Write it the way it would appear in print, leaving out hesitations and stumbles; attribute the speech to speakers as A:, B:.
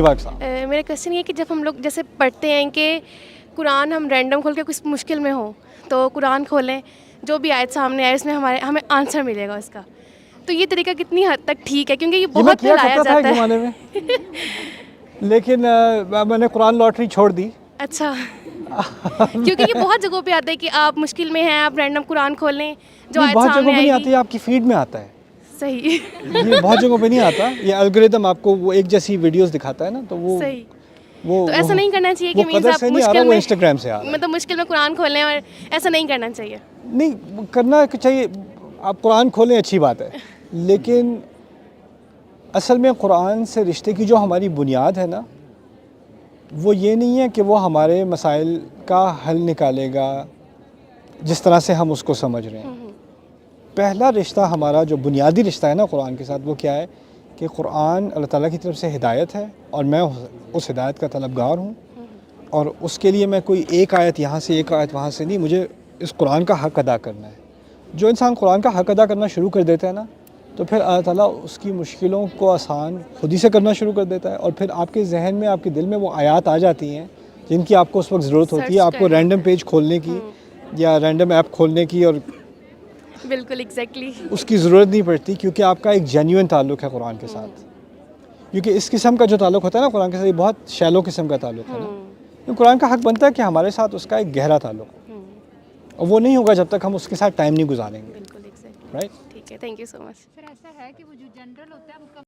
A: पाक साहब।
B: मेरा क्वेश्चन ये है कि जब हम लोग जैसे पढ़ते हैं कि कुरान हम रैंडम खोल के कुछ मुश्किल में हो तो कुरान खोलें, जो भी आयत सामने आए उसमें हमें आंसर मिलेगा उसका, तो ये तरीका कितनी हद तक ठीक है? क्योंकि ये
A: मैं
B: बहुत
A: किया
B: फैलाया
A: करता था एक
B: जाता है।
A: ज़माने में लेकिन मैंने कुरान लॉटरी छोड़ दी।
B: अच्छा। क्योंकि ये बहुत जगहों पे आता है कि आप मुश्किल में हैं, आप रैंडम कुरान खोलें, जो
A: नहीं,
B: आयत
A: बहुत
B: सामने
A: जगहों पे नहीं
B: आएगी।
A: आती, आपकी फीड में आता है।
B: सही।
A: ये बहुत जगहों पे नहीं आता, ये एल्गोरिदम आपको वो एक जैसी वीडियोस दिखाता है ना, तो
B: सही।
A: वो
B: तो
A: वो
B: ऐसा नहीं करना चाहिए
A: वो
B: कि मीन्स
A: कदर
B: आप
A: से नहीं आ रहा,
B: मुश्किल
A: वो
B: में,
A: इंस्टाग्राम से आ रहा है।
B: मतलब मुश्किल में कुरान खोलें, और ऐसा नहीं करना चाहिए।
A: नहीं करना चाहिए, आप कुरान खोलें अच्छी बात है, लेकिन असल में कुरान से रिश्ते की जो हमारी बुनियाद है ना, वो ये नहीं है कि वो हमारे मसाइल का हल निकालेगा जिस तरह से हम उसको समझ रहे हैं। पहला रिश्ता हमारा जो बुनियादी रिश्ता है ना कुरान के साथ, वो क्या है कि कुरान अल्लाह ताला की तरफ से हिदायत है और मैं उस हिदायत का तलबगार हूँ, और उसके लिए मैं कोई एक आयत यहाँ से एक आयत वहाँ से नहीं, मुझे इस कुरान का हक़ अदा करना है। जो इंसान कुरान का हक़ अदा करना शुरू कर देता है ना, तो फिर अल्लाह ताला उसकी मुश्किलों को आसान खुद ही से करना शुरू कर देता है, और फिर आपके जहन में, आपके दिल में वो आयत आ जाती हैं जिनकी आपको उस वक्त ज़रूरत होती है,
B: सर्च
A: आपको
B: करने
A: रैंडम
B: पे।
A: पेज खोलने की या रैंडम ऐप खोलने की, और
B: बिल्कुल एग्जैक्टली।
A: उसकी ज़रूरत नहीं पड़ती, क्योंकि आपका एक जेन्युइन ताल्लुक़ है कुरान के साथ। क्योंकि इस किस्म का जो ताल्लुक़ होता है ना कुरान के साथ, ये बहुत शैलो किस्म का ताल्लुक़ है ना, तो कुरान का हक़ बनता है कि हमारे साथ उसका एक गहरा ताल्लुक़ हो, और वो नहीं होगा जब तक हम उसके साथ टाइम नहीं गुजारेंगे।
B: बिल्कुल एग्जैक्टली।
A: राइट।
B: ठीक है, थैंक यू सो मच।
C: फिर ऐसा है कि वो जो जनरल होता है वो